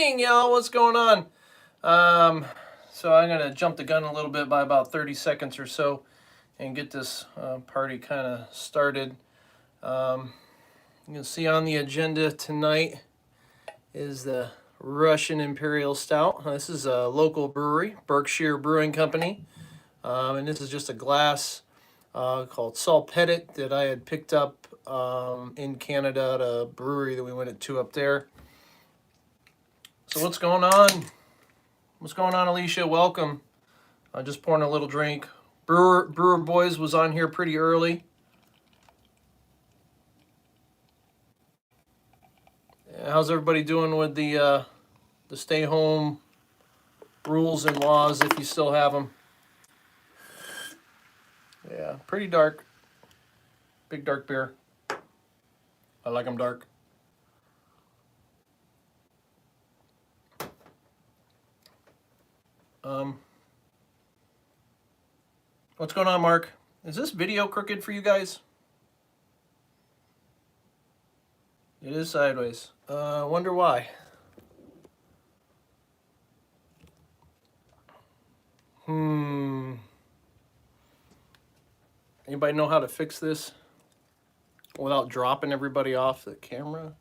evening, y'all. What's going on? So I'm gonna jump the gun a little bit by about 30 seconds or so and get this party kind of started. You can see on the agenda tonight is the Russian Imperial Stout. This is a local brewery, Berkshire Brewing Company, and this is just a glass called Saltpetit that I had picked up in Canada at a brewery that we went to up there. So what's going on? What's going on, Alicia? Welcome. Just pouring a little drink. Brewer Boys was on here pretty early. How's everybody doing with the stay home rules and laws, if you still have them? Yeah, pretty dark. Big dark beer. I like them dark. What's going on, Mark? Is this video crooked for you guys? It is sideways. Wonder why. Anybody know how to fix this without dropping everybody off the camera?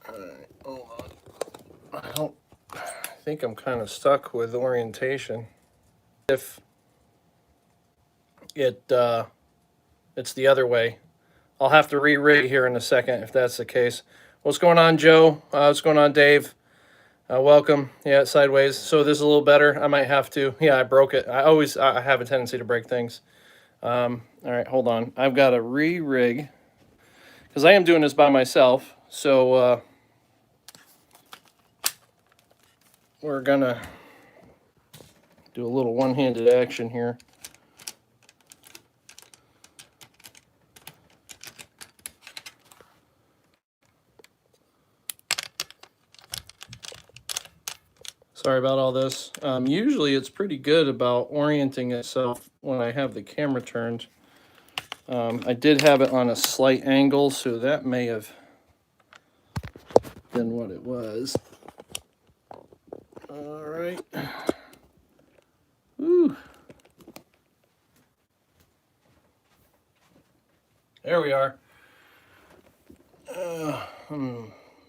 Alright, hold on. I think I'm kind of stuck with orientation. If it's the other way, I'll have to re-rig here in a second if that's the case. What's going on, Joe? What's going on, Dave? Welcome. Yeah, it's sideways. So this is a little better. I might have to. Yeah, I broke it. I have a tendency to break things. All right, hold on. I've got to re-rig because I am doing this by myself. So we're gonna do a little one-handed action here. Sorry about all this. Usually it's pretty good about orienting itself when I have the camera turned. I did have it on a slight angle, so that may have been what it was. All right. Woo. There we are.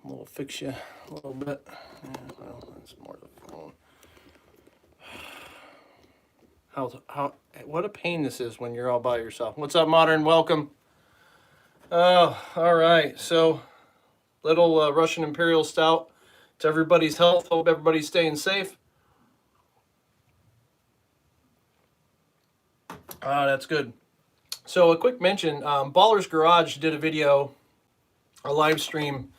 We'll fix you a little bit. Yeah, well, that's more the phone. What a pain this is when you're all by yourself. What's up, Modern? Welcome. Oh, all right. So, little Russian Imperial Stout to everybody's health. Hope everybody's staying safe. That's good. So, a quick mention: Baller's Garage did a video, a live stream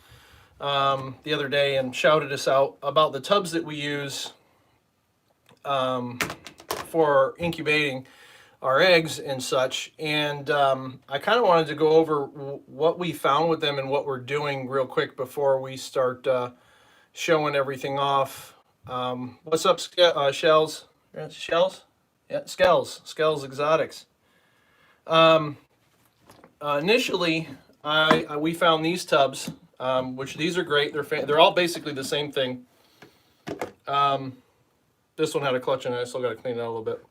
the other day, and shouted us out about the tubs that we use for incubating our eggs and such. And I kind of wanted to go over what we found with them and what we're doing real quick before we start showing everything off. What's up, Shells? Shells? Yeah, Skells Exotics. Initially, we found these tubs, which these are great. They're all basically the same thing. This one had a clutch in it. I still got to clean it out a little bit.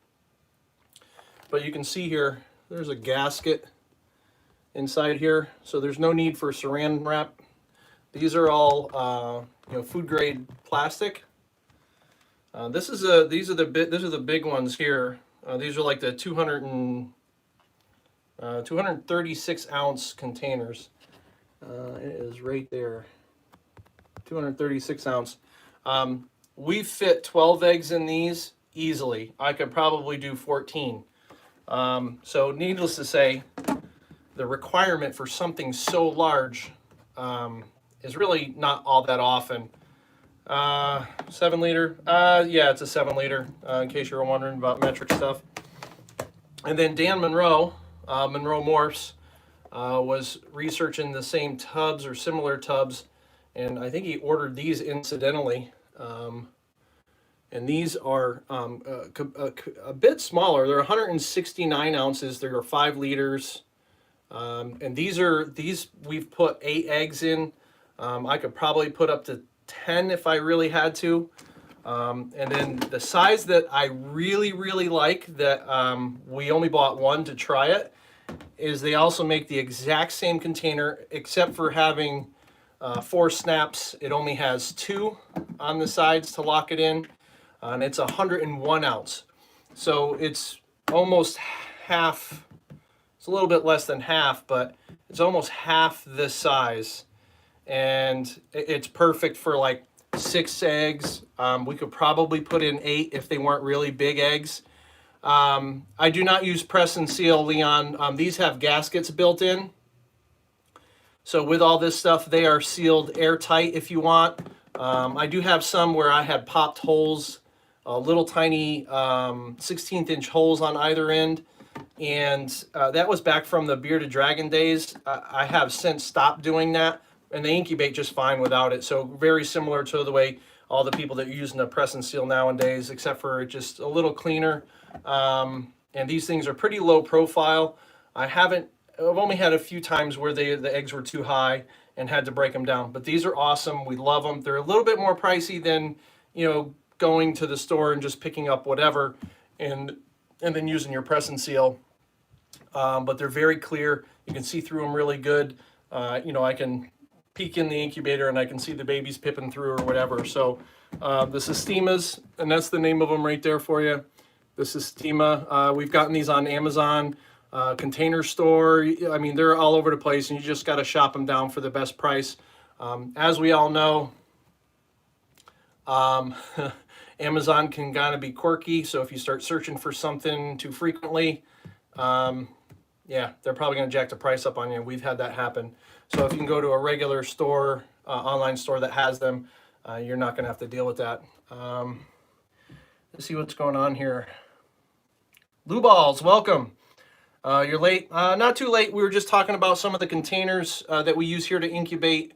But you can see here, there's a gasket inside here, so there's no need for saran wrap. These are all food grade plastic. These are the big ones here. These are like the 236 ounce containers. It is right there, 236 ounce. We fit 12 eggs in these easily. I could probably do 14. So needless to say, the requirement for something so large is really not all that often. 7 liter. Yeah, it's a 7 liter, in case you're wondering about metric stuff. And then Dan Monroe, Monroe Morphs, was researching the same tubs or similar tubs, and I think he ordered these incidentally. And and these are a bit smaller. They're 169 ounces. They're 5 liters, and these we've put 8 eggs in. I could probably put up to 10 if I really had to. And then the size that I really like, that we only bought one to try it, is they also make the exact same container, except for having 4 snaps. It only has 2 on the sides to lock it in, and it's 101 ounce. So it's almost half, it's a little bit less than half, but it's almost half this size. And it's perfect for like 6 eggs. We could probably put in 8 if they weren't really big eggs. I do not use press and seal, Leon. These have gaskets built in. So with all this stuff, they are sealed airtight if you want. I do have some where I had popped holes, little tiny 16th inch holes on either end. And that was back from the Bearded Dragon days. I have since stopped doing that, and they incubate just fine without it. So very similar to the way all the people that are using the press and seal nowadays, except for just a little cleaner. And these things are pretty low profile. I've only had a few times where the eggs were too high and had to break them down. But these are awesome. We love them. They're a little bit more pricey than, going to the store and just picking up whatever and then using your press and seal. But they're very clear. You can see through them really good. I can peek in the incubator and I can see the babies pipping through or whatever. So the Sistemas, and that's the name of them right there for you. The Sistema. We've gotten these on Amazon, Container Store. I mean, they're all over the place, and you just got to shop them down for the best price. As we all know, Amazon can kind of be quirky. So if you start searching for something too frequently, yeah, they're probably going to jack the price up on you. We've had that happen. So if you can go to a regular store, online store that has them, you're not going to have to deal with that. Let's see what's going on here. Lou Balls, welcome. You're late. Not too late. We were just talking about some of the containers that we use here to incubate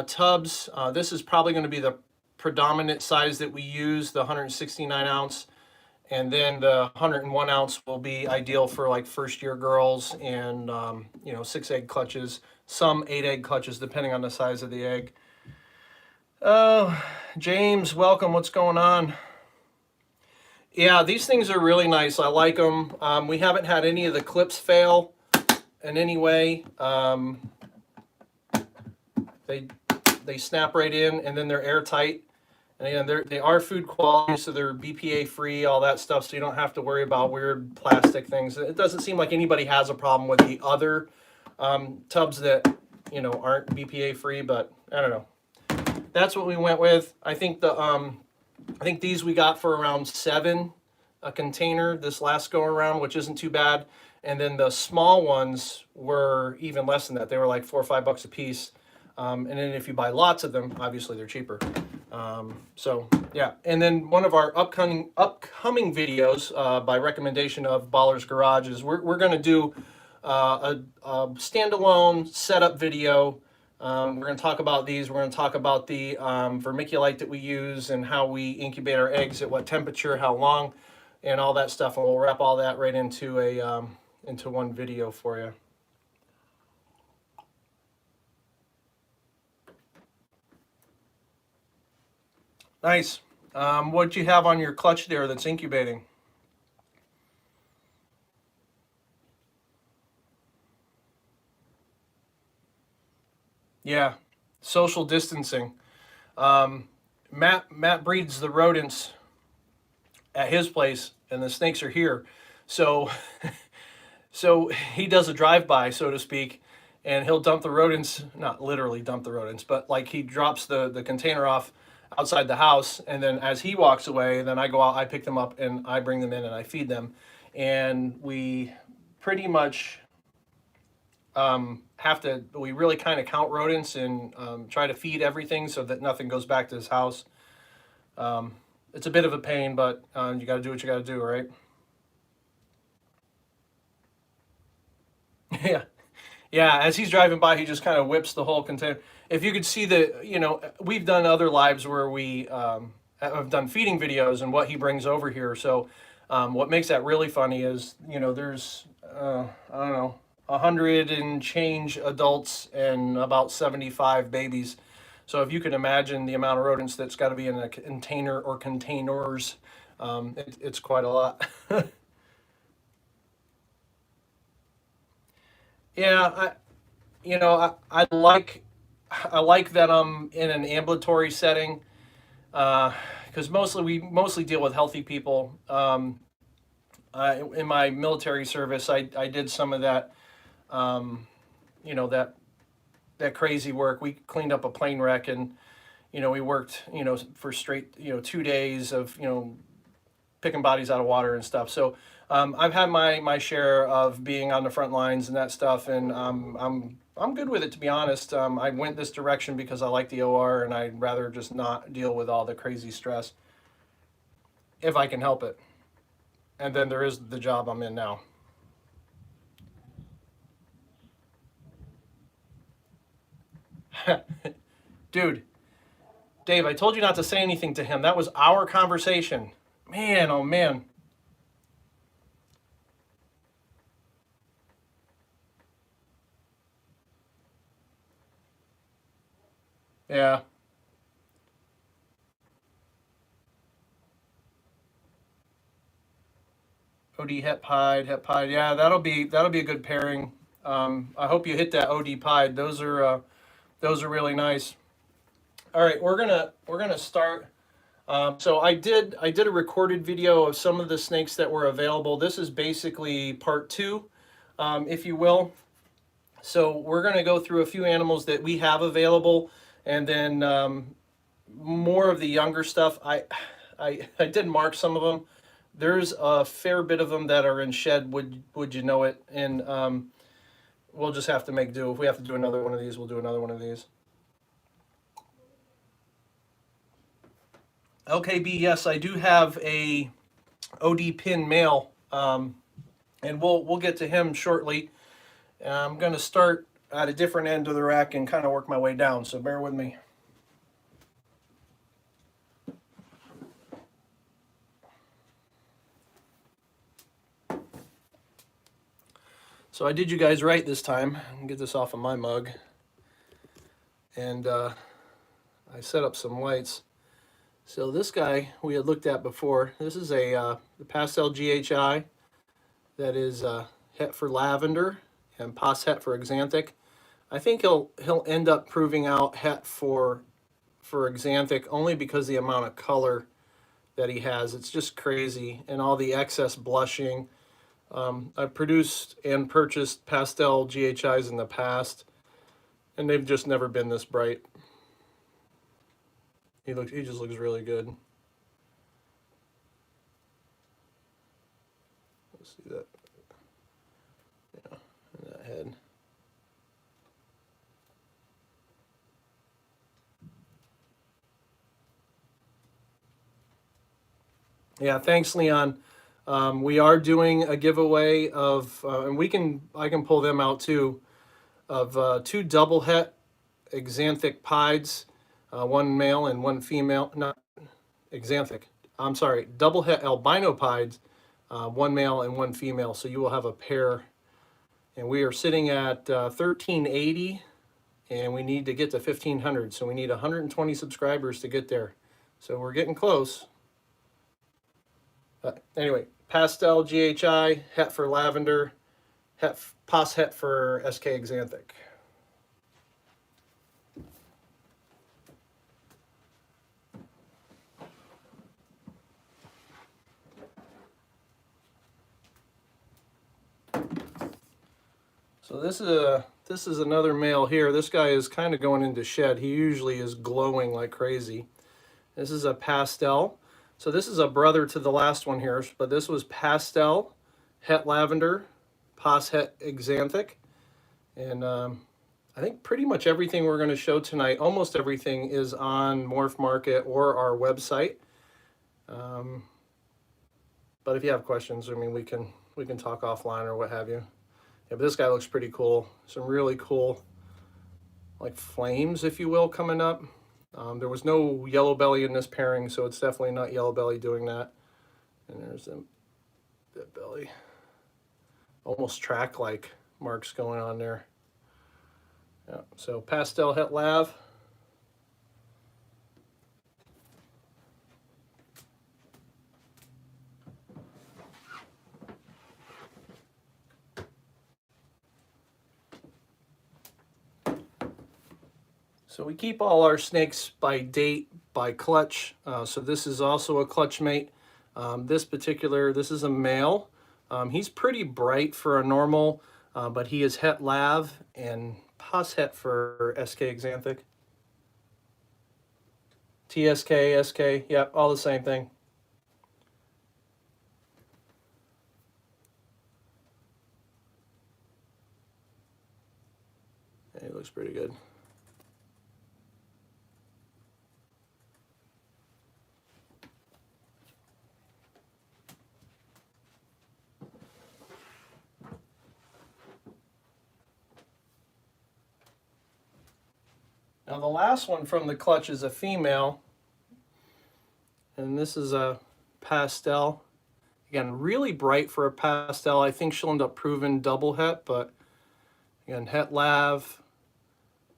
tubs. This is probably going to be the predominant size that we use, the 169 ounce. And then the 101 ounce will be ideal for like first year girls and, 6 egg clutches, some 8 egg clutches, depending on the size of the egg. Oh, James, welcome. What's going on? Yeah, these things are really nice. I like them. We haven't had any of the clips fail in any way. They snap right in, and then they're airtight. And again, they are food quality, so they're BPA free, all that stuff, so you don't have to worry about weird plastic things. It doesn't seem like anybody has a problem with the other tubs that aren't BPA free, but I don't know. That's what we went with. I think these we got for around $7 a container this last go around, which isn't too bad. And then the small ones were even less than that. They were like $4 or $5 a piece. And then if you buy lots of them, obviously they're cheaper. So yeah. And then one of our upcoming videos by recommendation of Baller's Garage is we're going to do a standalone setup video. We're going to talk about these. We're going to talk about the vermiculite that we use and how we incubate our eggs at what temperature, how long, and all that stuff. And we'll wrap all that right into into one video for you. Nice. What you have on your clutch there that's incubating? Yeah, social distancing. Matt breeds the rodents at his place, and the snakes are here. So, so he does a drive-by, so to speak, and he'll dump the rodents, not literally dump the rodents, but like he drops the container off outside the house, and then as he walks away, then I go out, I pick them up, and I bring them in and I feed them. And we pretty much we really kind of count rodents and try to feed everything so that nothing goes back to his house. It's a bit of a pain, but you got to do what you got to do, right? Yeah. Yeah, as he's driving by, he just kind of whips the whole container. If you could see we've done other lives where we have done feeding videos and what he brings over here. So what makes that really funny is, you know, there's I don't know, 100 and change adults and about 75 babies. So if you can imagine the amount of rodents that's got to be in a container or containers, it's quite a lot. Yeah, you know, I like that I'm in an ambulatory setting, because we mostly deal with healthy people. In my military service, I did some of that, you know, that crazy work. We cleaned up a plane wreck, and you know, we worked, you know, for straight, you know, 2 days of, you know, picking bodies out of water and stuff. So I've had my share of being on the front lines and that stuff, and I'm good with it, to be honest. I went this direction because I like the OR, and I'd rather just not deal with all the crazy stress if I can help it. And then there is the job I'm in now. Dude, Dave, I told you not to say anything to him. That was our conversation. Man, oh man. Yeah. OD het pied, het pied. Yeah, that'll be a good pairing. I hope you hit that OD pied. Those are really nice. All right, we're gonna start. So I did a recorded video of some of the snakes that were available. This is basically part two, if you will. So we're gonna go through a few animals that we have available, and then more of the younger stuff. I did mark some of them. There's a fair bit of them that are in shed. Would you know it? And we'll just have to make do. If we have to do another one of these, we'll do another one of these. LKB, yes, I do have a OD pin male, and we'll get to him shortly. I'm going to start at a different end of the rack and kind of work my way down. So bear with me. So I did you guys right this time. Get this off of my mug. And I set up some lights. So this guy we had looked at before. This is the Pastel GHI. That is het for lavender and pos het for axanthic. I think he'll end up proving out het for axanthic only because the amount of color that he has. It's just crazy, and all the excess blushing. I've produced and purchased pastel GHIs in the past, and they've just never been this bright. He just looks really good. Let's see that. Yeah, and that head. Yeah, thanks, Leon. We are doing a giveaway of, and I can pull them out too, of two double het axanthic pieds, one male and one female, not axanthic. I'm sorry, double het albino pieds, one male and one female. So you will have a pair, and we are sitting at 1380, and we need to get to 1500. So we need 120 subscribers to get there. So we're getting close. Anyway, pastel GHI, het for lavender, pos het for SK axanthic. So this is another male here. This guy is kind of going into shed. He usually is glowing like crazy. This is a pastel. So this is a brother to the last one here, but this was pastel, het lavender, pos het axanthic. And I think pretty much everything we're going to show tonight, almost everything, is on Morph Market or our website. But if you have questions, I mean, we can talk offline or what have you. Yeah, but this guy looks pretty cool. Some really cool, like, flames, if you will, coming up. There was no yellow belly in this pairing, so it's definitely not yellow belly doing that. And there's that belly. Almost track-like marks going on there. Yeah, so pastel het lav. So we keep all our snakes by date, by clutch. So this is also a clutch mate. This is a male. He's pretty bright for a normal, but he is het lav and pas het for SK Xanthic. TSK, SK, yep, all the same thing. It looks pretty good. Now the last one from the clutch is a female, and this is a pastel. Again, really bright for a pastel. I think she'll end up proving double het, but again, het lav,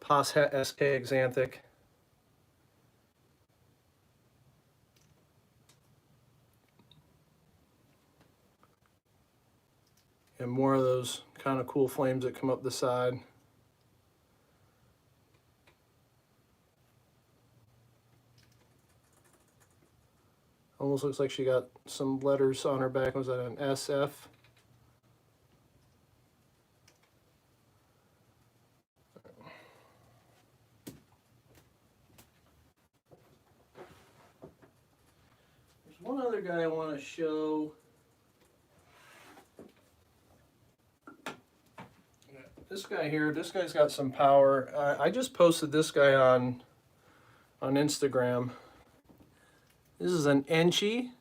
pas het SK Xanthic. And more of those kind of cool flames that come up the side. Almost looks like she got some letters on her back. Was that an SF? There's one other guy I want to show. This guy here, this guy's got some power. I just posted this guy on Instagram. This is an Enchi,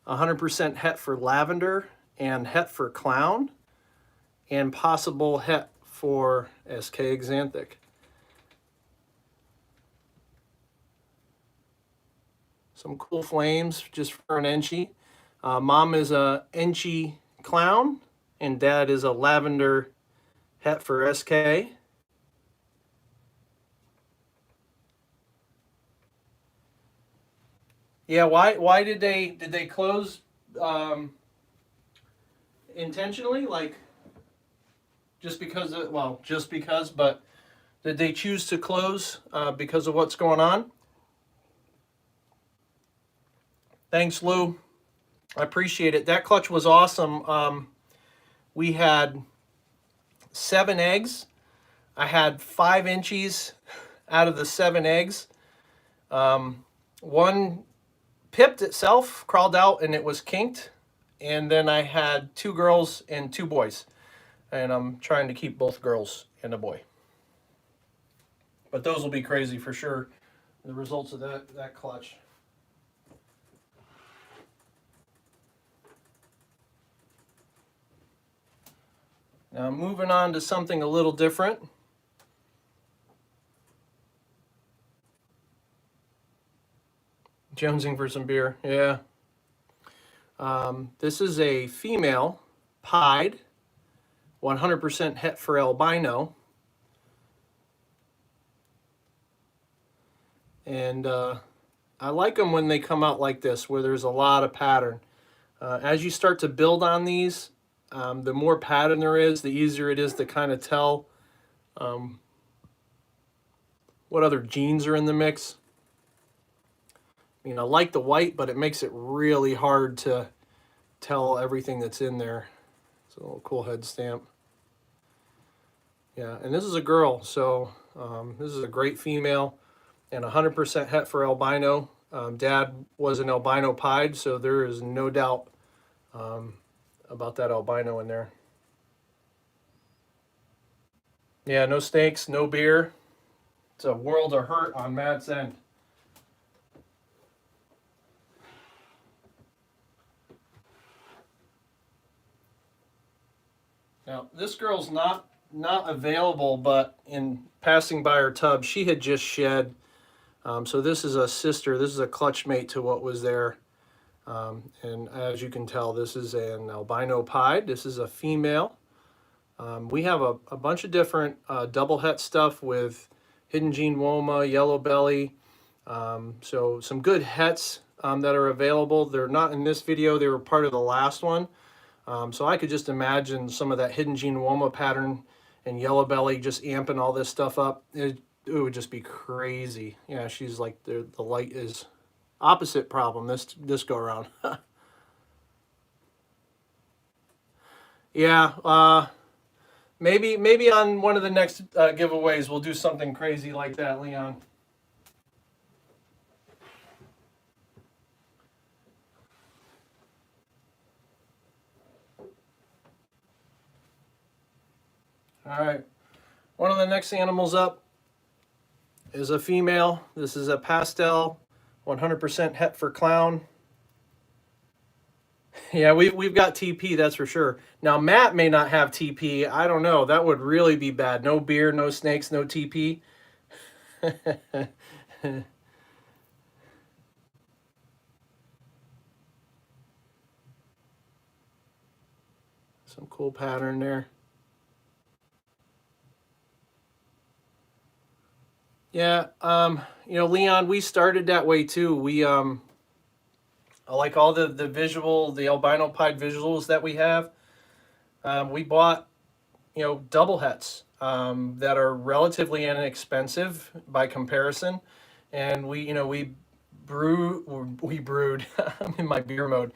100% het for lavender and het for clown, and possible het for SK Xanthic. Some cool flames just for an Enchi. Mom is a Enchi clown, and dad is a lavender het for SK. Yeah, why did they close intentionally? Like just because but did they choose to close because of what's going on? Thanks, Lou. I appreciate it. That clutch was awesome. We had 7 eggs. I had 5 Enchis out of the 7 eggs. One pipped itself, crawled out, and it was kinked. And then I had 2 girls and 2 boys. And I'm trying to keep both girls and a boy. But those will be crazy for sure, the results of that clutch. Now moving on to something a little different. Jonesing for some beer, yeah. This is a female pied, 100% het for albino. And I like them when they come out like this, where there's a lot of pattern. As you start to build on these, the more pattern there is, the easier it is to kind of tell what other genes are in the mix. I like the white, but it makes it really hard to tell everything that's in there. It's a little cool head stamp. Yeah, and this is a girl, so this is a great female and 100% het for albino. Dad was an albino pied, so there is no doubt about that albino in there. Yeah, no snakes, no beer. It's a world of hurt on Matt's end. Now, this girl's not available, but in passing by her tub, she had just shed So this is a sister, this is a clutch mate to what was there. And as you can tell, this is an albino pied. This is a female. We have a bunch of different double het stuff with Hidden Gene Woma, Yellow Belly. So some good hets that are available. They're not in this video. They were part of the last one. So I could just imagine some of that Hidden Gene Woma pattern and Yellow Belly just amping all this stuff up. It would just be crazy. Yeah, she's like the light is opposite problem this go around. Yeah, maybe on one of the next giveaways we'll do something crazy like that, Leon. All right, one of the next animals up is a female. This is a pastel, 100% het for clown. Yeah, we've got TP, that's for sure. Now Matt may not have TP. I don't know. That would really be bad. No beer, no snakes, no TP. Some cool pattern there. Yeah, you know, Leon, we started that way too. We I like all the albino pied visuals that we have. We bought, you know, double hets that are relatively inexpensive by comparison, and we brewed. I'm in my beer mode.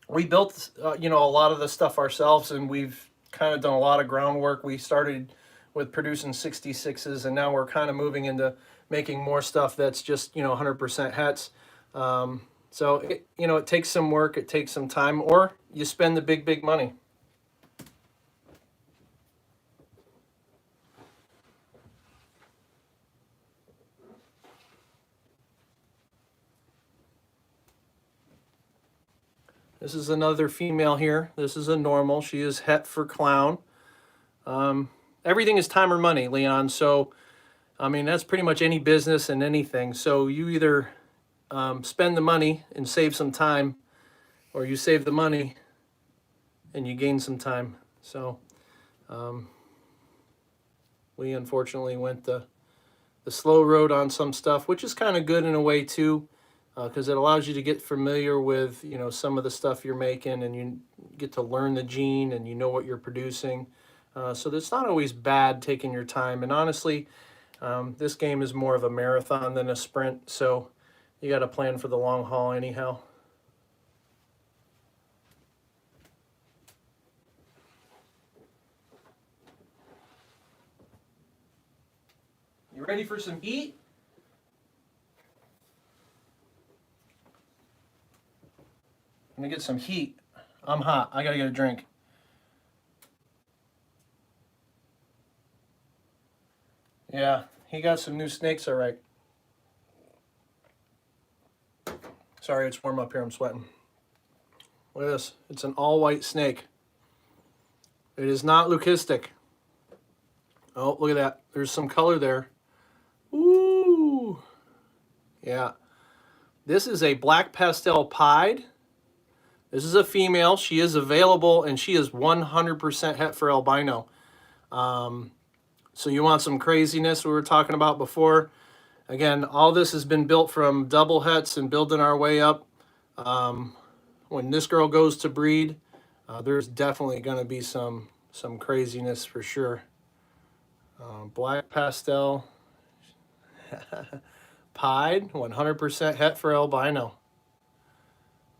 We built you know, a lot of the stuff ourselves, and we've kind of done a lot of groundwork. We started with producing 66s, and now we're kind of moving into making more stuff that's just, you know, 100% hets. So you know, it takes some work, it takes some time, or you spend the big money. This is another female here. This is a normal. She is het for clown. Everything is time or money, Leon. So, I mean, that's pretty much any business and anything. So you either spend the money and save some time, or you save the money and you gain some time. So we unfortunately went the slow road on some stuff, which is kind of good in a way too, because it allows you to get familiar with, you know, some of the stuff you're making, and you get to learn the gene and you know what you're producing. So it's not always bad taking your time. And honestly, this game is more of a marathon than a sprint, so you got to plan for the long haul anyhow. You ready for some heat? I'm gonna get some heat. I'm hot. I gotta get a drink. Yeah, he got some new snakes, all right. Sorry, it's warm up here. I'm sweating. Look at this. It's an all-white snake. It is not leucistic. Oh, look at that. There's some color there. Ooh. Yeah. This is a black pastel pied. This is a female. She is available, and she is 100% het for albino. So you want some craziness we were talking about before. Again, all this has been built from double hets and building our way up. When this girl goes to breed, there's definitely going to be some craziness for sure. Black pastel pied, 100% het for albino.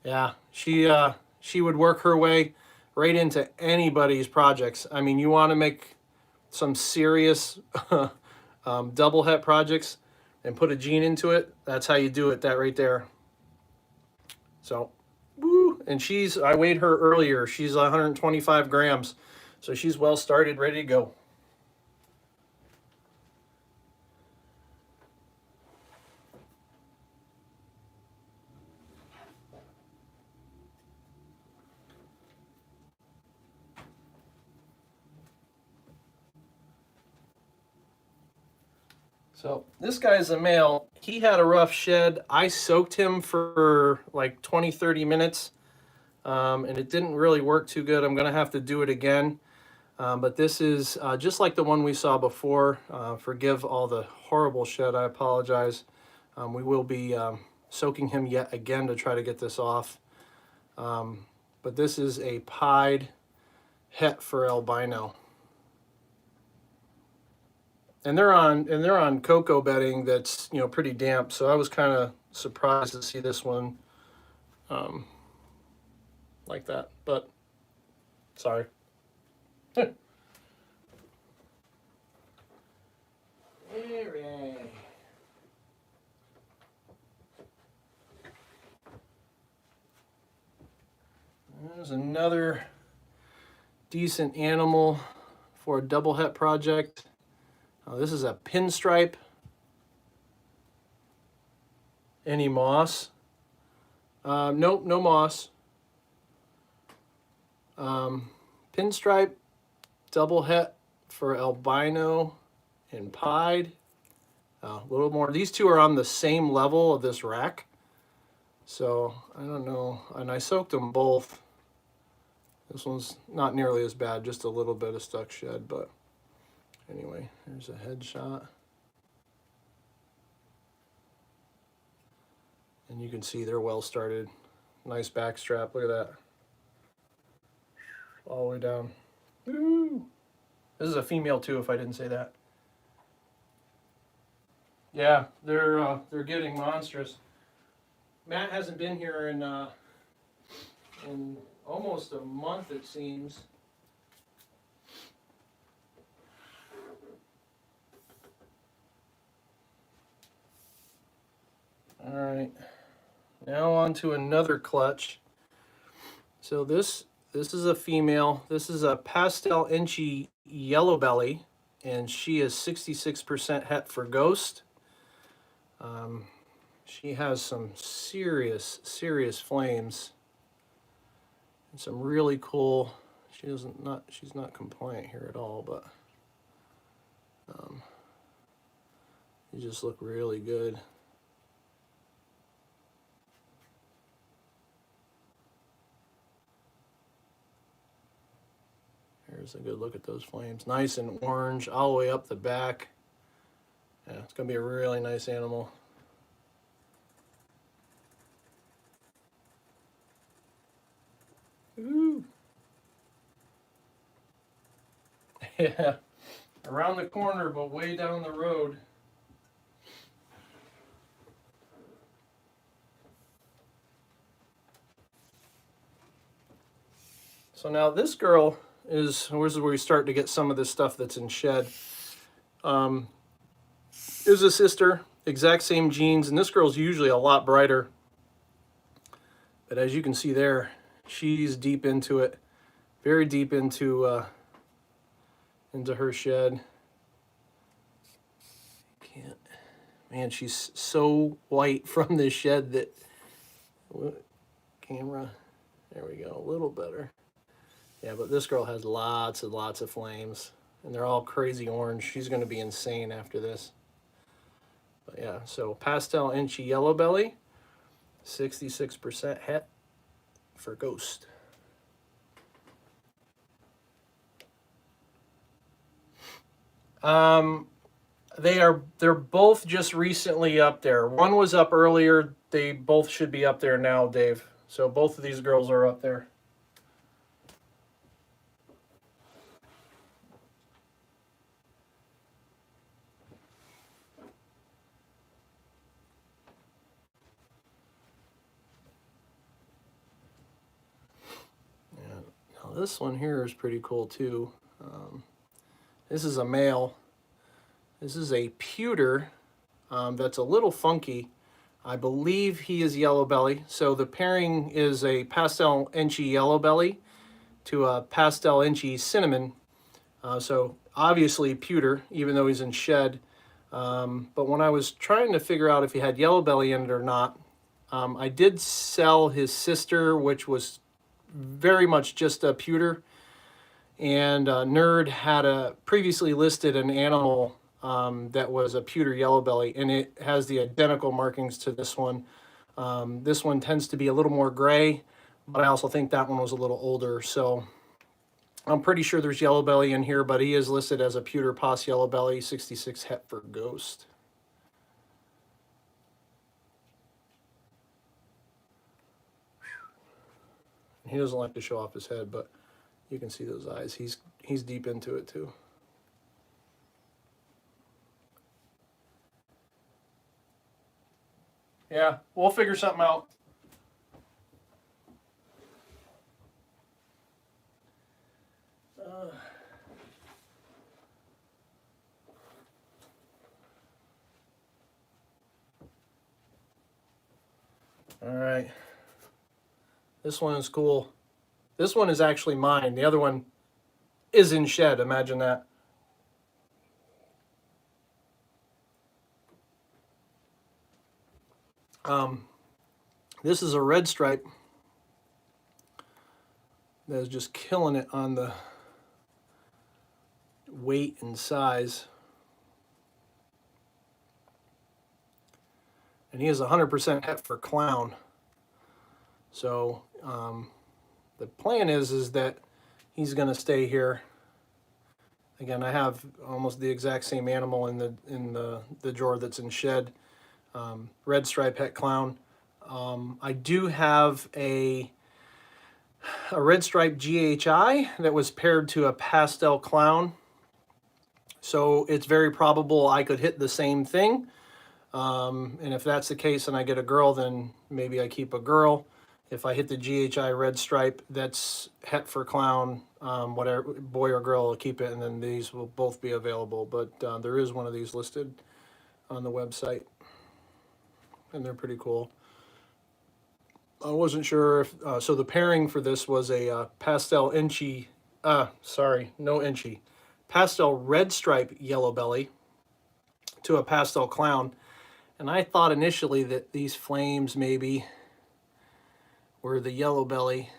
Yeah, she would work her way right into anybody's projects. I mean, you want to make some serious double het projects and put a gene into it, that's how you do it, that right there. So, woo. And I weighed her earlier. She's 125 grams. So she's well started, ready to go. So this guy's a male. He had a rough shed. I soaked him for like 20-30 minutes, and it didn't really work too good. I'm going to have to do it again. But this is just like the one we saw before. Forgive all the horrible shed. I apologize. We will be soaking him yet again to try to get this off. But this is a pied het for albino. And they're on cocoa bedding that's, you know, pretty damp. So I was kind of surprised to see this one like that. But sorry. All right. There's another decent animal for a double het project. This is a pinstripe. Any moss? Nope, no moss. Pinstripe, double het for albino and pied. A little more. These two are on the same level of this rack. So I don't know. And I soaked them both. This one's not nearly as bad, just a little bit of stuck shed, but anyway, here's a headshot. And you can see they're well started. Nice back strap, look at that. All the way down. Woo! This is a female too, if I didn't say that. Yeah, they're getting monstrous. Matt hasn't been here in almost a month, it seems. All right, now on to another clutch. So this is a female. This is a pastel inchy yellow belly, and she is 66% het for ghost. She has some serious flames and some really cool. She's not compliant here at all, but you just look really good. Here's a good look at those flames. Nice and orange all the way up the back. Yeah, it's gonna be a really nice animal. Ooh. Yeah, around the corner, but way down the road. So now this girl is where we start to get some of this stuff that's in shed. Is a sister, exact same genes, and this girl's usually a lot brighter. But as you can see there, she's deep into it, very deep into her shed. Can't, man, she's so white from this shed that camera. There we go, a little better. Yeah, but this girl has lots of flames, and they're all crazy orange. She's going to be insane after this. But yeah, so pastel inchy yellow belly, 66% het for ghost. They're both just recently up there. One was up earlier. They both should be up there now, Dave. So both of these girls are up there. This one here is pretty cool too. This is a male. This is a pewter that's a little funky. I believe he is yellow belly. So the pairing is a pastel inchy yellow belly to a pastel inchy cinnamon. So obviously pewter, even though he's in shed. But when I was trying to figure out if he had yellow belly in it or not, I did sell his sister, which was very much just a pewter, and Nerd had previously listed an animal that was a pewter yellow belly, and it has the identical markings to this one. This one tends to be a little more gray, but I also think that one was a little older. So I'm pretty sure there's yellow belly in here, but he is listed as a pewter Pos yellow belly, 66 het for Ghost. He doesn't like to show off his head, but you can see those eyes. He's deep into it too. Yeah, we'll figure something out. All right. This one is cool. This one is actually mine. The other one is in shed. Imagine that. This is a red stripe that is just killing it on the weight and size. And he is 100% het for clown. So the plan is that he's going to stay here. Again, I have almost the exact same animal in the drawer that's in shed. Red stripe het clown. I do have a red stripe GHI that was paired to a pastel clown. So it's very probable I could hit the same thing. And if that's the case and I get a girl, then maybe I keep a girl. If I hit the GHI red stripe, that's het for clown, whatever, boy or girl, I'll keep it, and then these will both be available. But there is one of these listed on the website, and they're pretty cool. I wasn't sure if, so the pairing for this was a pastel inchy, sorry, no inchy, pastel red stripe yellow belly to a pastel clown. And I thought initially that these flames maybe were the yellow belly.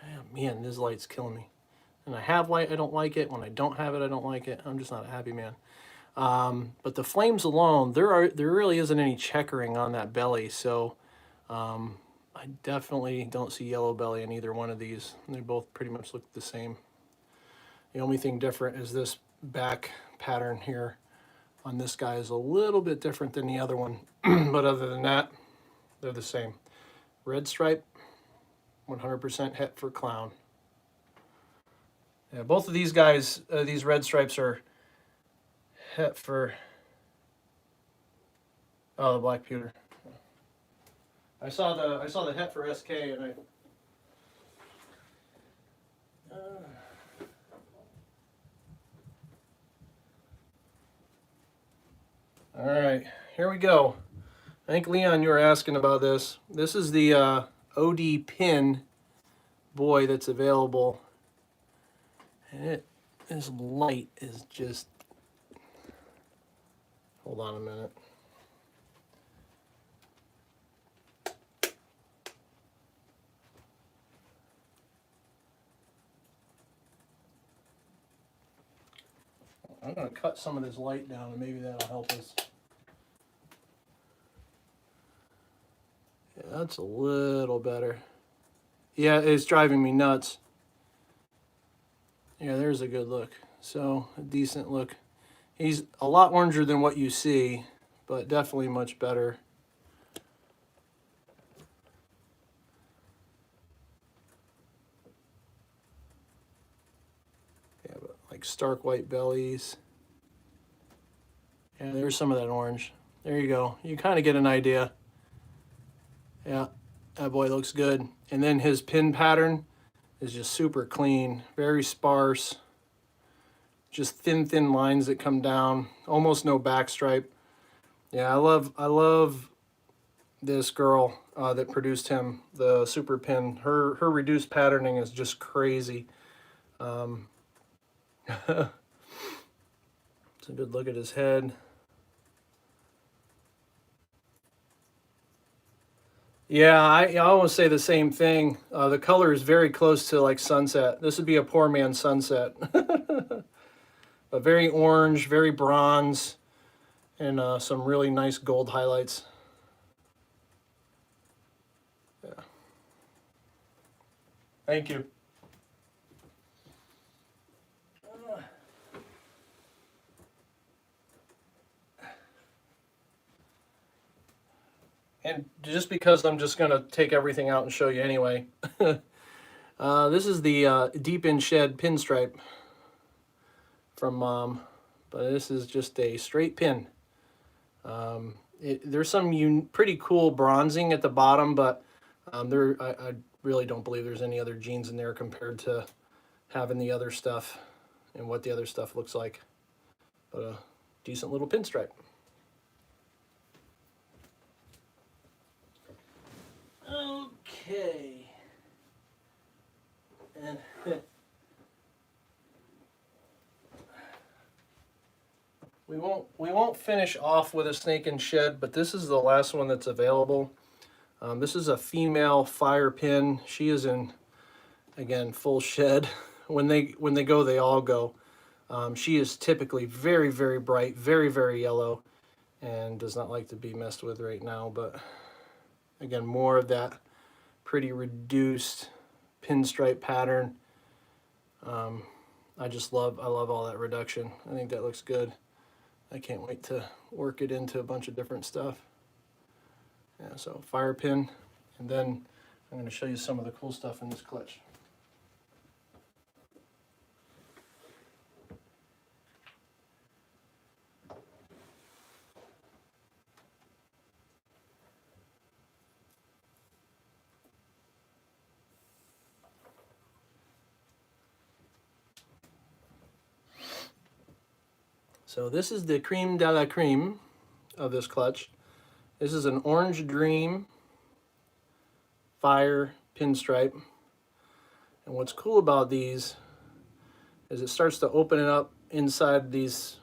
Oh, man, this light's killing me. When I have light, I don't like it. When I don't have it, I don't like it. I'm just not a happy man. But the flames alone, there really isn't any checkering on that belly. So I definitely don't see yellow belly in either one of these. They both pretty much look the same. The only thing different is this back pattern here on this guy is a little bit different than the other one. But other than that, they're the same. Red stripe, 100% het for clown. Yeah, both of these guys, these red stripes are het for, oh, the black pewter. I saw the het for SK, and all right, here we go. I think, Leon, you were asking about this. This is the OD pin boy that's available. And this light is just, hold on a minute. I'm going to cut some of this light down and maybe that'll help us. Yeah, that's a little better. Yeah, it's driving me nuts. Yeah, there's a good look. So, a decent look. He's a lot oranger than what you see, but definitely much better. Yeah, but like stark white bellies. Yeah, there's some of that orange. There you go. You kind of get an idea. Yeah, that boy looks good. And then his pin pattern is just super clean, very sparse. Just thin lines that come down, almost no back stripe. Yeah, I love this girl that produced him, the super pin. Her reduced patterning is just crazy. It's a good look at his head. Yeah, I always say the same thing. The color is very close to like sunset. This would be a poor man's sunset. but very orange, very bronze, and some really nice gold highlights. Yeah. Thank you. And just because I'm just going to take everything out and show you anyway, this is the Deep In Shed pinstripe from Mom, but this is just a straight pin. There's some pretty cool bronzing at the bottom, but I really don't believe there's any other jeans in there compared to having the other stuff and what the other stuff looks like. But a decent little pinstripe. Okay. And we won't finish off with a snake and shed, but this is the last one that's available. This is a female fire pin. She is in, again, full shed. When they go, they all go. She is typically very, very bright, very, very yellow, and does not like to be messed with right now. But again, more of that pretty reduced pinstripe pattern. I love all that reduction. I think that looks good. I can't wait to work it into a bunch of different stuff. Yeah, so fire pin, and then I'm going to show you some of the cool stuff in this clutch. So this is the creme de la creme of this clutch. This is an Orange Dream Fire pinstripe. And what's cool about these is it starts to open it up inside these.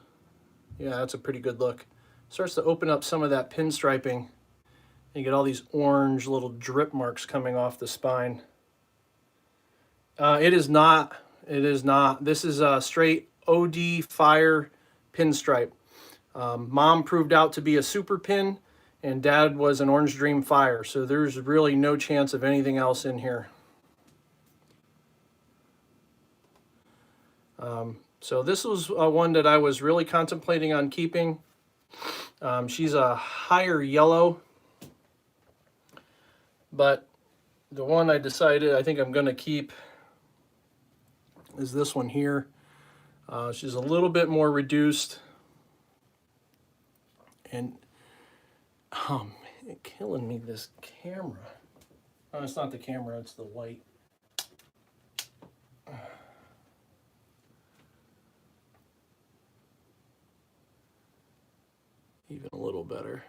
Yeah, that's a pretty good look. It starts to open up some of that pinstriping. And you get all these orange little drip marks coming off the spine. It is not. This is a straight OD Fire pinstripe. Mom proved out to be a super pin, and Dad was an Orange Dream Fire, so there's really no chance of anything else in here. So this was one that I was really contemplating on keeping. She's a higher yellow, but the one I decided I think I'm going to keep is this one here. She's a little bit more reduced, and oh man, killing me, this camera. Oh, it's not the camera, it's the light. Even a little better.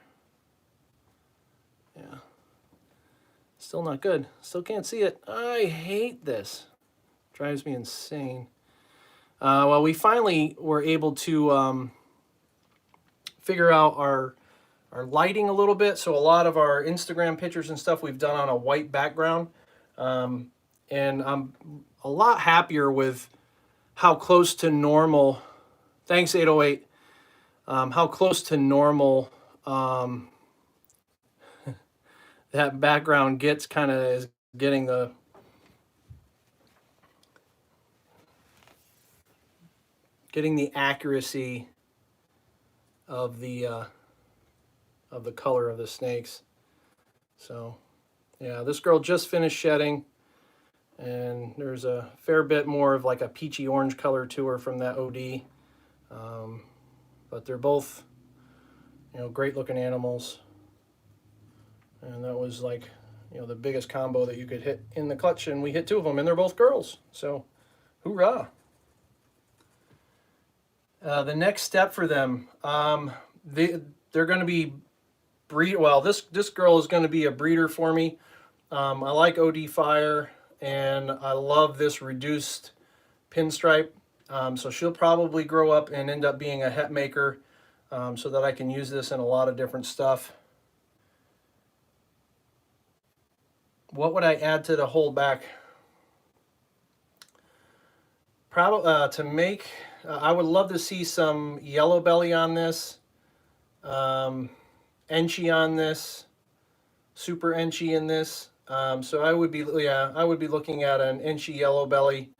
Yeah. Still not good. Still can't see it. I hate this. Drives me insane. Well, we finally were able to figure out our lighting a little bit. So a lot of our Instagram pictures and stuff we've done on a white background. And I'm a lot happier with how close to normal, thanks 808, how close to normal that background gets, kind of is getting the accuracy of the color of the snakes. So yeah, this girl just finished shedding, and there's a fair bit more of like a peachy orange color to her from that OD. But they're both, great looking animals. And that was like, the biggest combo that you could hit in the clutch, and we hit 2 of them, and they're both girls. So, hoorah. The next step for them, they're going to be this girl is going to be a breeder for me. I like OD Fire, and I love this reduced pinstripe. So she'll probably grow up and end up being a het maker, so that I can use this in a lot of different stuff. What would I add to the hold back? Probably to make, I would love to see some yellow belly on this, Enchi on this, super Enchi in this. So I would be, yeah, I would be looking at an Enchi yellow belly,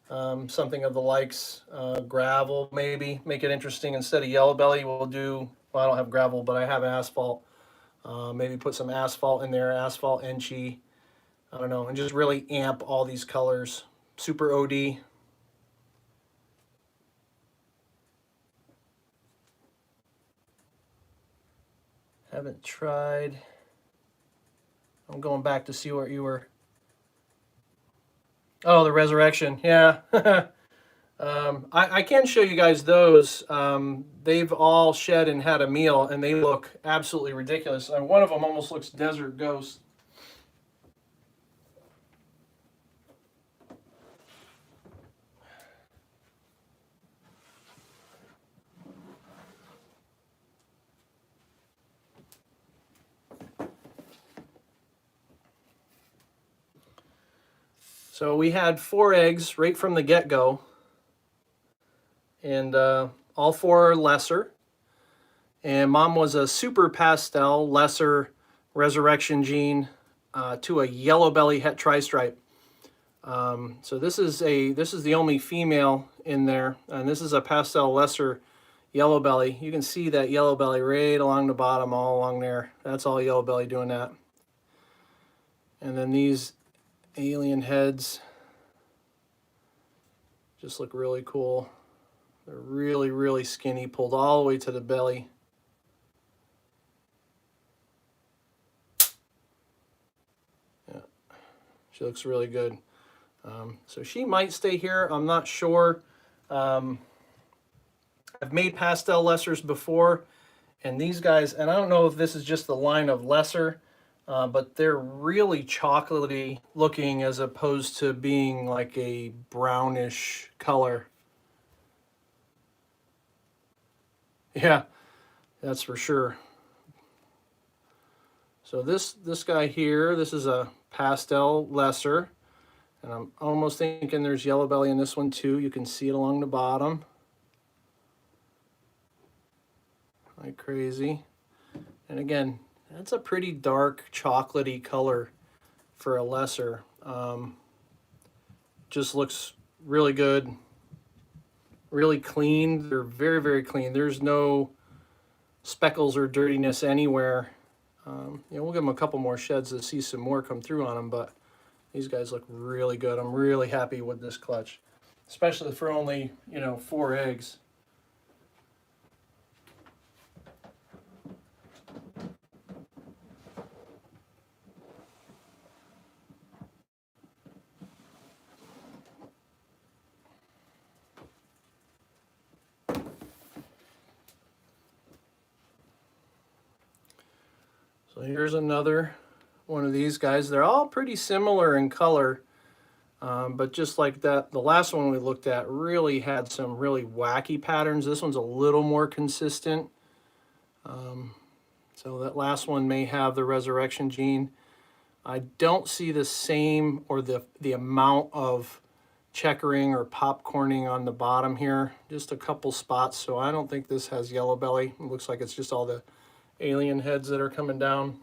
something of the likes, gravel maybe, make it interesting. Instead of yellow belly, we'll do, well, I don't have gravel, but I have asphalt. Maybe put some asphalt in there, asphalt Enchi, I don't know, and just really amp all these colors. Super OD. Haven't tried. I'm going back to see what you were. Oh, the Resurrection. Yeah. I can show you guys those. They've all shed and had a meal, and they look absolutely ridiculous. One of them almost looks Desert Ghost. So we had 4 eggs right from the get-go, and all 4 are lesser. And Mom was a super pastel lesser Resurrection gene to a yellow belly het tri-stripe. So this is the only female in there, and this is a pastel lesser yellow belly. You can see that yellow belly right along the bottom, all along there. That's all yellow belly doing that. And then these alien heads just look really cool. They're really, really skinny, pulled all the way to the belly. Yeah, she looks really good. So she might stay here. I'm not sure. I've made pastel lessers before, and these guys, and I don't know if this is just the line of lesser, but they're really chocolatey looking as opposed to being like a brownish color. Yeah, that's for sure. So this guy here, this is a pastel lesser, and I'm almost thinking there's yellow belly in this one too. You can see it along the bottom. Like crazy. And again, that's a pretty dark chocolatey color for a lesser. Just looks really good, really clean. They're very, very clean. There's no speckles or dirtiness anywhere. We'll give them a couple more sheds to see some more come through on them, but these guys look really good. I'm really happy with this clutch, especially for only, 4 eggs. So here's another one of these guys. They're all pretty similar in color, but just like that, the last one we looked at really had some really wacky patterns. This one's a little more consistent. So that last one may have the Resurrection gene. I don't see the same or the amount of checkering or popcorning on the bottom here. Just a couple spots, so I don't think this has yellow belly. It looks like it's just all the alien heads that are coming down.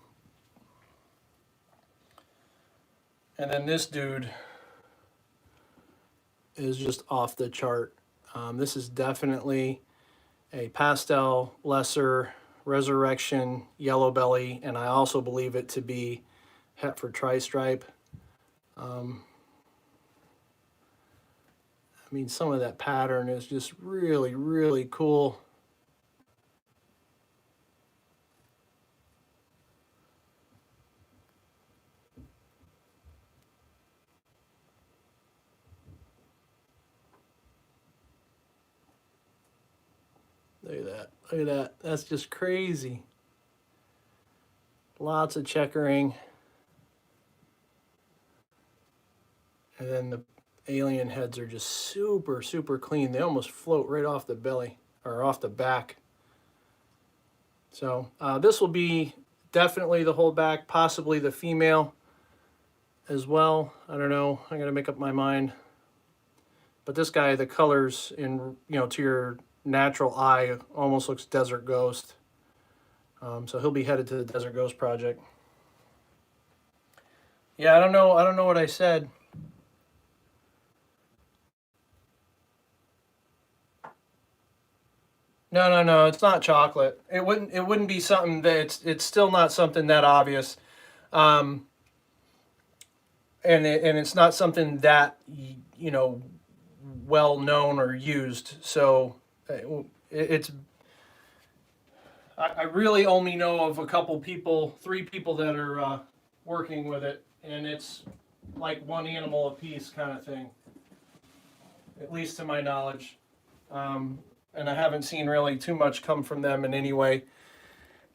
And then this dude is just off the chart. This is definitely a pastel lesser Resurrection yellow belly, and I also believe it to be Hetford tri-stripe. I mean, some of that pattern is just really, really cool. Look at that. Look at that. That's just crazy. Lots of checkering. And then the alien heads are just super, super clean. They almost float right off the belly or off the back. So this will be definitely the whole back, possibly the female as well. I don't know. I got to make up my mind. But this guy, the colors in, to your natural eye almost looks Desert Ghost. So he'll be headed to the Desert Ghost project. Yeah, I don't know what I said. No. It's not chocolate. It wouldn't be something that it's still not something that obvious. Um, and it's not something that well known or used. So it's I really only know of a couple people, 3 people that are working with it, and it's like one animal a piece kind of thing, at least to my knowledge. And I haven't seen really too much come from them in any way.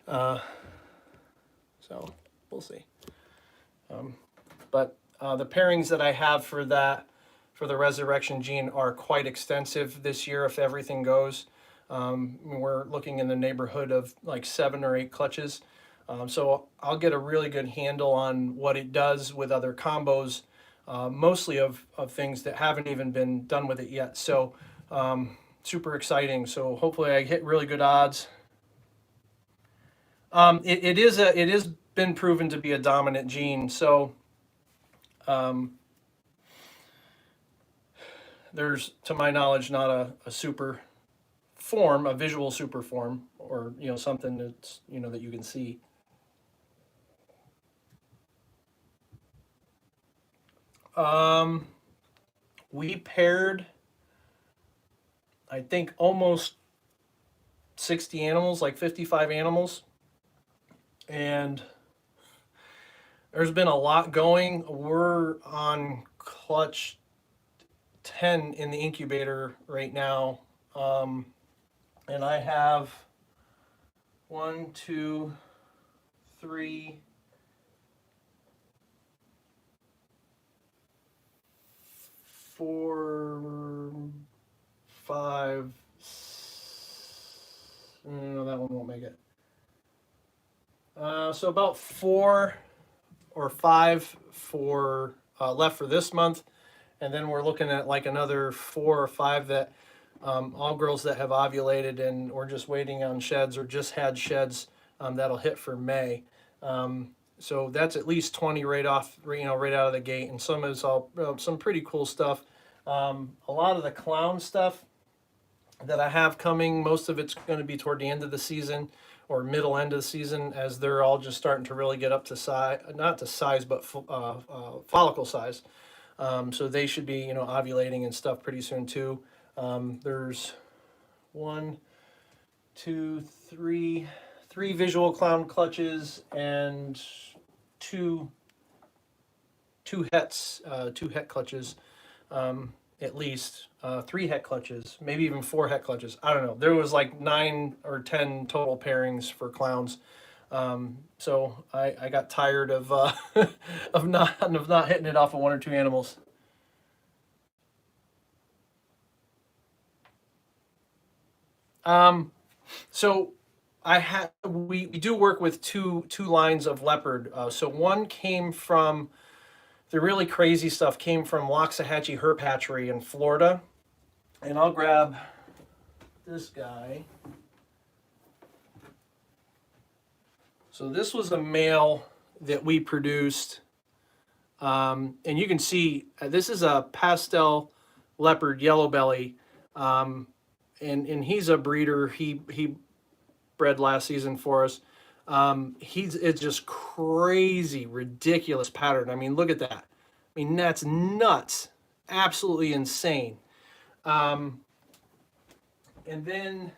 So we'll see. But the pairings that I have for the Resurrection Gene are quite extensive this year if everything goes. We're looking in the neighborhood of like 7 or 8 clutches. So I'll get a really good handle on what it does with other combos, mostly of things that haven't even been done with it yet. So super exciting. So hopefully I hit really good odds. It is been proven to be a dominant gene. So there's, to my knowledge, not a super form, a visual super form, or something that's that you can see. We paired, I think, almost 60 animals, like 55 animals, and there's been a lot going. We're on clutch 10 in the incubator right now, and I have 1, 2, 3, 4, 5. No, that one won't make it. So about 4 or 5 for left for this month, and then we're looking at like another 4 or 5 that all girls that have ovulated and we're just waiting on sheds or just had sheds that'll hit for May. So that's at least 20 right off, right out of the gate, and some is all some pretty cool stuff. A lot of the clown stuff that I have coming, most of it's going to be toward the end of the season or middle end of the season, as they're all just starting to really get up to size, not to size, but follicle size. So they should be, ovulating and stuff pretty soon too. There's 1, 2, 3 visual clown clutches and two hets, 2 het clutches, at least 3 het clutches, maybe even 4 het clutches. I don't know. There was like 9 or 10 total pairings for clowns. So I got tired of of not hitting it off of 1 or 2 animals. So we do work with two lines of leopard. So one came from the really crazy stuff came from Loxahatchee Herp Hatchery in Florida, and I'll grab this guy. So this was a male that we produced, and you can see this is a pastel leopard yellow belly, and he's a breeder. He bred last season for us. It's just crazy, ridiculous pattern. I mean, look at that. I mean, that's nuts, absolutely insane. And then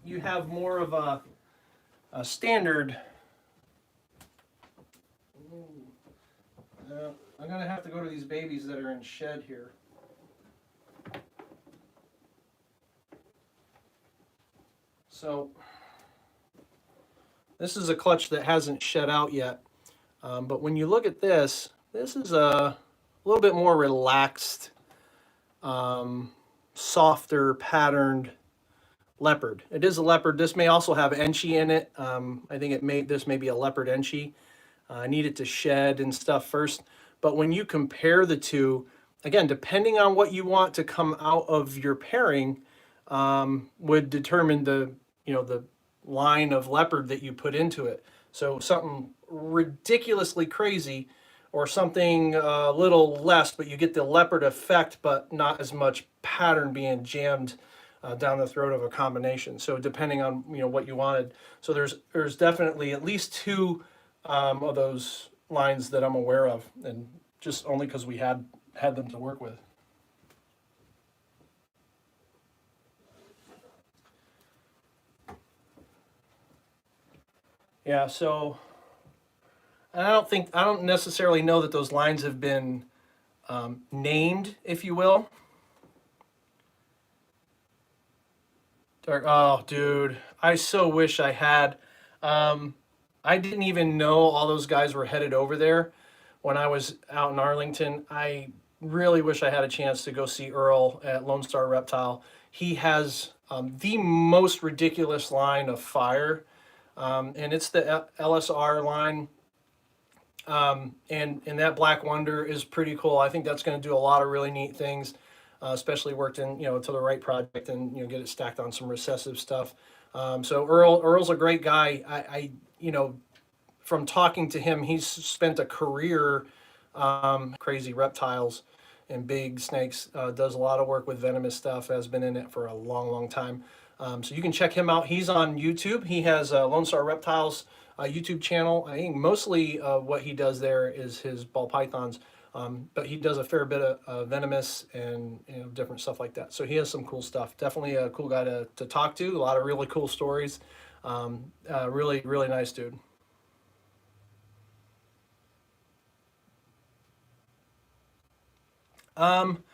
you have more of a standard. I'm gonna have to go to these babies that are in shed here. So this is a clutch that hasn't shed out yet. But when you look at this, this is a little bit more relaxed, softer patterned leopard. It is a leopard. This may also have Enchi in it. I think this may be a leopard Enchi. I need it to shed and stuff first. But when you compare the two, again, depending on what you want to come out of your pairing, would determine the, the line of leopard that you put into it. So something ridiculously crazy, or something a little less, but you get the leopard effect, but not as much pattern being jammed down the throat of a combination. So depending on what you wanted. So there's definitely at least two of those lines that I'm aware of, and just only because we had them to work with. Yeah. So I don't necessarily know that those lines have been named, if you will. Oh, dude, I so wish I had. Um, I didn't even know all those guys were headed over there when I was out in Arlington. I really wish I had a chance to go see Earl at Lone Star Reptile. He has the most ridiculous line of fire, and it's the LSR line. And that Black Wonder is pretty cool. I think that's going to do a lot of really neat things, especially worked in to the right project, and get it stacked on some recessive stuff. So Earl's a great guy. I from talking to him, he's spent a career crazy reptiles and big snakes. Does a lot of work with venomous stuff. Has been in it for a long, long time. So you can check him out. He's on YouTube. He has Lone Star Reptiles YouTube channel. I think mostly what he does there is his ball pythons, but he does a fair bit of venomous and different stuff like that. So he has some cool stuff. Definitely a cool guy to talk to. A lot of really cool stories. Really, really nice dude. Um,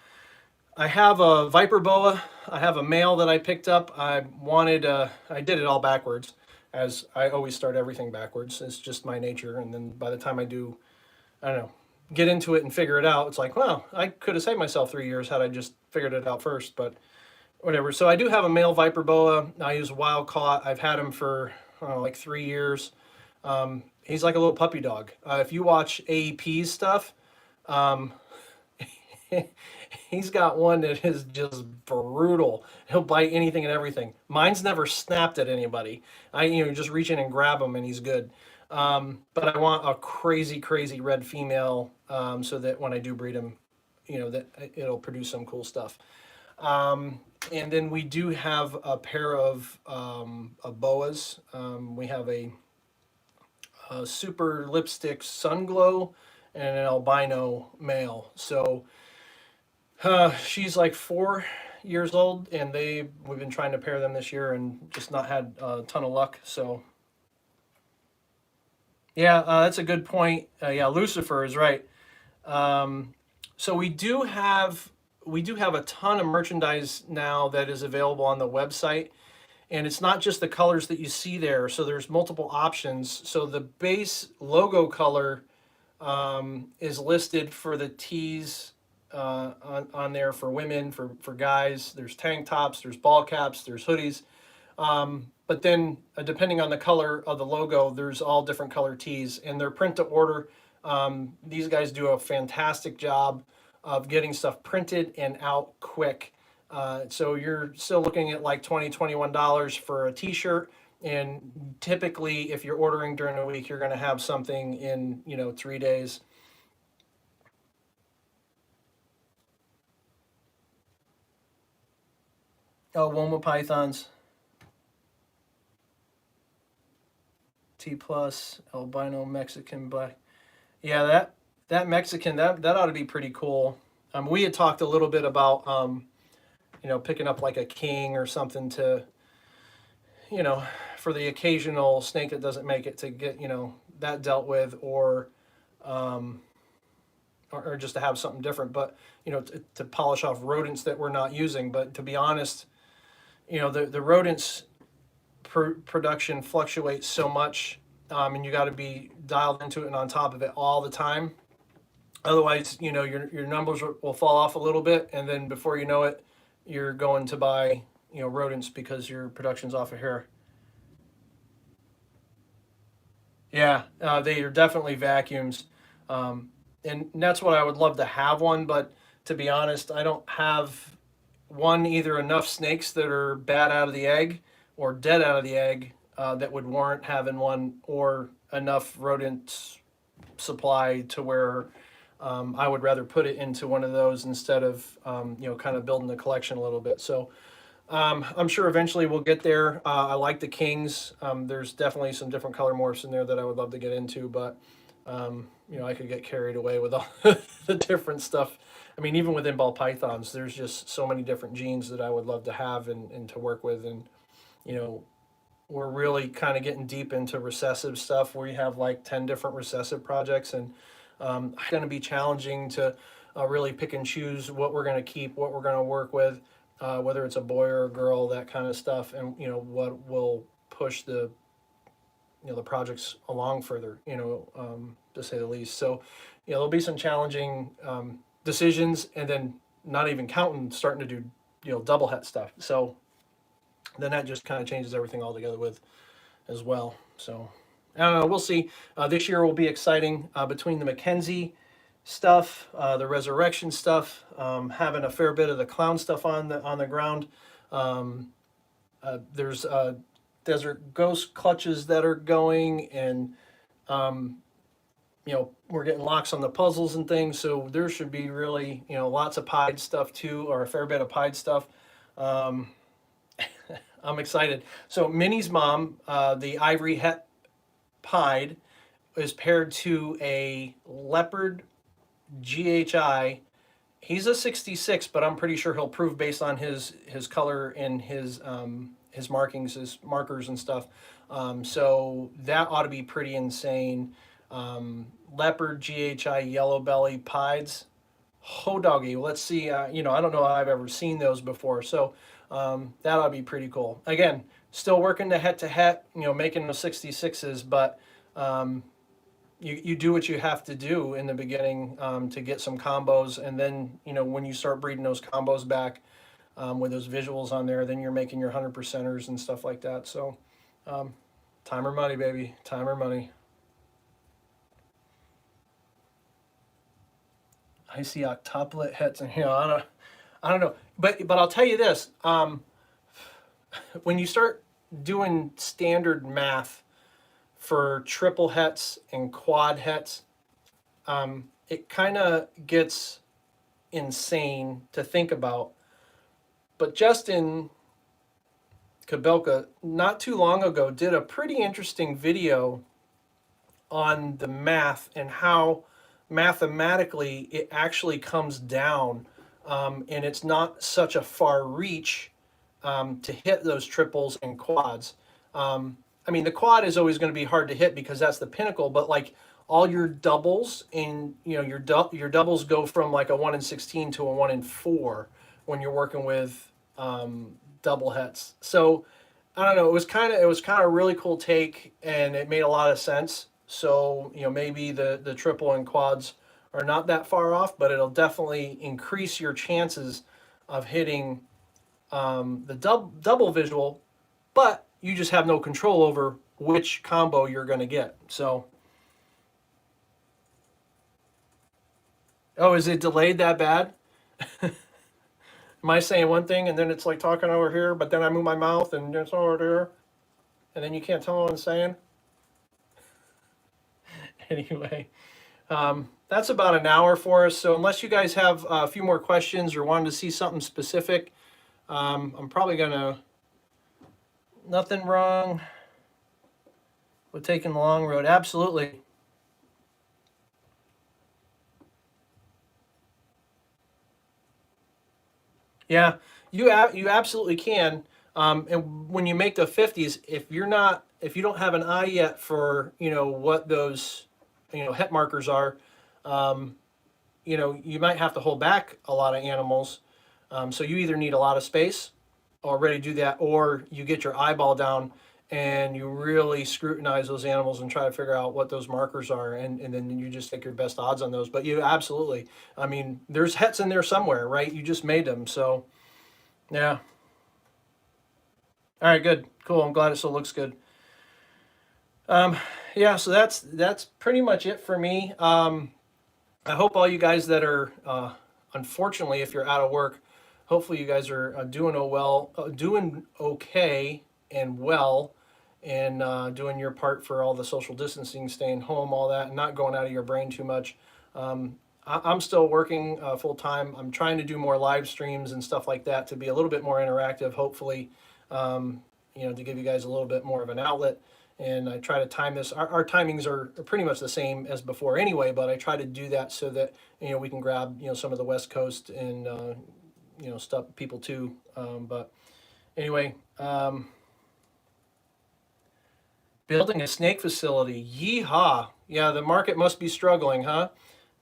I have a Viper boa. I have a male that I picked up. I did it all backwards, as I always start everything backwards. It's just my nature. And then by the time I do, I don't know, get into it and figure it out, it's like, well, I could have saved myself 3 years had I just figured it out first, but whatever. So I do have a male Viper boa. I use wild caught. I've had him for, I don't know, like 3 years. He's like a little puppy dog. If you watch AEP's stuff, um, he's got one that is just brutal. He'll bite anything and everything. Mine's never snapped at anybody. I just reach in and grab him and he's good. But I want a crazy, crazy red female, so that when I do breed him, that it'll produce some cool stuff. And then we do have a pair of boas. We have a super lipstick sun glow and an albino male. So she's like 4 years old, and we've been trying to pair them this year and just not had a ton of luck. So yeah, that's a good point. Yeah, Lucifer is right. Um, so we do have a ton of merchandise now that is available on the website, and it's not just the colors that you see there. So there's multiple options. So the base logo color is listed for the tees on there for women, for guys. There's tank tops, there's ball caps, there's hoodies. But then, depending on the color of the logo, there's all different color tees, and they're print to order. These guys do a fantastic job of getting stuff printed and out quick. So you're still looking at like $20, $21 for a t-shirt. And typically, if you're ordering during the week, you're going to have something in 3 days. Oh, Woma Pythons, T plus, albino Mexican black. Yeah, that Mexican, that ought to be pretty cool. We had talked a little bit about picking up like a king or something to you know for the occasional snake that doesn't make it, to get that dealt with, um, or just to have something different. But to polish off rodents that we're not using. But to be honest, the rodents production fluctuates so much, and you got to be dialed into it and on top of it all the time. Otherwise, your numbers will fall off a little bit, and then before you know it, you're going to buy rodents because your production's off a hair. Yeah, they are definitely vacuums, and that's what I would love to have one. But to be honest, I don't have one, either enough snakes that are bad out of the egg or dead out of the egg that would warrant having one, or enough rodent supply to where I would rather put it into one of those instead of kind of building the collection a little bit. So I'm sure eventually we'll get there. I like the kings. There's definitely some different color morphs in there that I would love to get into, but I could get carried away with all the different stuff. I mean, even within ball pythons, there's just so many different genes that I would love to have and to work with. And, you know, we're really kind of getting deep into recessive stuff where you have like 10 different recessive projects. And it's going to be challenging to really pick and choose what we're going to keep, what we're going to work with, whether it's a boy or a girl, that kind of stuff. And, what will push the projects along further, to say the least. So, there'll be some challenging decisions, and then not even counting starting to do, double het stuff. So then that just kind of changes everything altogether with as well. So I don't know. We'll see. This year will be exciting between the Mackenzie stuff, the resurrection stuff, having a fair bit of the clown stuff on the ground. There's desert ghost clutches that are going, and we're getting locks on the puzzles and things. So there should be really, lots of pied stuff too, or a fair bit of pied stuff. I'm excited. So Minnie's mom, the ivory het pied, is paired to a leopard GHI. He's a 66, but I'm pretty sure he'll prove based on his color and his markings, his markers and stuff. So that ought to be pretty insane. Leopard GHI yellow belly pieds. Ho doggy. Let's see. I don't know if I've ever seen those before. So that ought to be pretty cool. Again, still working the het to het, making those 66s, but you do what you have to do in the beginning to get some combos, and then when you start breeding those combos back with those visuals on there, then you're making your 100%ers and stuff like that. So time or money, baby, time or money. I see octuplet hets, and I don't know, but I'll tell you this: when you start doing standard math for triple hets and quad hets, it kind of gets insane to think about. But Justin Kabelka, not too long ago, did a pretty interesting video on the math and how mathematically it actually comes down, and it's not such a far reach to hit those triples and quads. I mean, the quad is always going to be hard to hit because that's the pinnacle, but like all your doubles and your doubles go from like a 1 in 16 to a 1 in 4 when you're working with double hets. So I don't know, it was kind of a really cool take, and it made a lot of sense. So maybe the triple and quads are not that far off, but it'll definitely increase your chances of hitting the double visual, but you just have no control over which combo you're going to get. So, oh, is it delayed that bad? Am I saying one thing and then it's like talking over here, but then I move my mouth and it's over there, and then you can't tell what I'm saying? Anyway, that's about an hour for us. So unless you guys have a few more questions or wanted to see something specific, I'm probably going to... Nothing wrong with taking the long road. Absolutely. Yeah, you absolutely can. And when you make the 50s, if you don't have an eye yet for what those het markers are, you might have to hold back a lot of animals. So you either need a lot of space already do that, or you get your eyeball down and you really scrutinize those animals and try to figure out what those markers are, and then you just take your best odds on those. But you absolutely, I mean, there's hets in there somewhere, right? You just made them. So yeah. All right, good, cool. I'm glad it still looks good. Yeah, so that's pretty much it for me. I hope all you guys that are unfortunately, if you're out of work, hopefully you guys are doing okay and well, and doing your part for all the social distancing, staying home, all that, and not going out of your brain too much. I'm still working full time. I'm trying to do more live streams and stuff like that to be a little bit more interactive, hopefully, to give you guys a little bit more of an outlet. And I try to time this. Our timings are pretty much the same as before anyway, but I try to do that so that we can grab some of the West Coast and stuff people too. But anyway, building a snake facility. Yeehaw! Yeah, the market must be struggling, huh?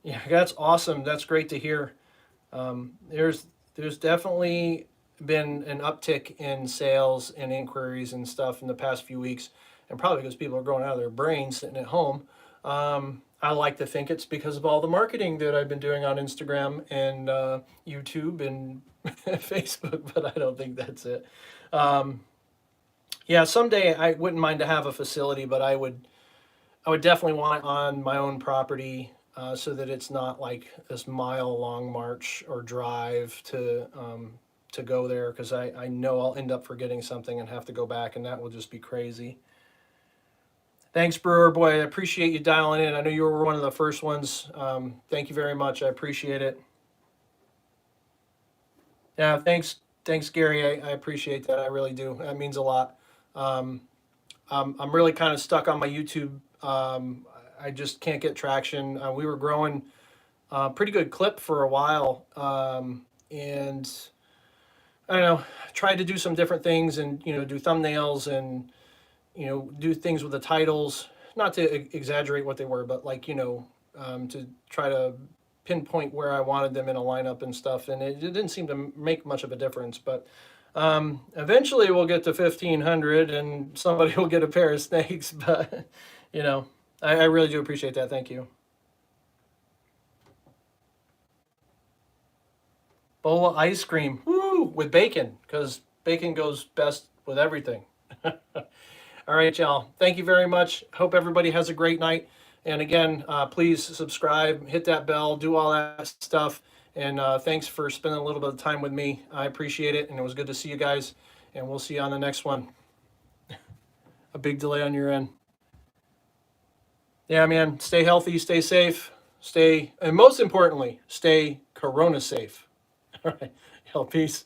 Yeah, that's awesome. That's great to hear. There's definitely been an uptick in sales and inquiries and stuff in the past few weeks, and probably because people are going out of their brains sitting at home. I like to think it's because of all the marketing that I've been doing on Instagram and YouTube and Facebook, but I don't think that's it. Yeah, someday I wouldn't mind to have a facility, but I would definitely want it on my own property, so that it's not like this mile-long march or drive to go there, because I know I'll end up forgetting something and have to go back, and that will just be crazy. Thanks, Brewer. Boy, I appreciate you dialing in. I know you were one of the first ones. Thank you very much. I appreciate it. Yeah, thanks, Gary. I appreciate that. I really do. That means a lot. I'm really kind of stuck on my YouTube. I just can't get traction. We were growing pretty good clip for a while, and I don't know. Tried to do some different things, and do thumbnails and do things with the titles. Not to exaggerate what they were, but like to try to pinpoint where I wanted them in a lineup and stuff, and it didn't seem to make much of a difference. But eventually we'll get to 1,500 and somebody will get a pair of snakes. But I really do appreciate that. Thank you. Bowl of ice cream, woo, with bacon, because bacon goes best with everything. All right, y'all. Thank you very much. Hope everybody has a great night. And again, please subscribe, hit that bell, do all that stuff. And thanks for spending a little bit of time with me. I appreciate it. And it was good to see you guys. And we'll see you on the next one. A big delay on your end. Yeah, man. Stay healthy, stay safe, and most importantly, stay Corona safe. All right. Y'all, peace.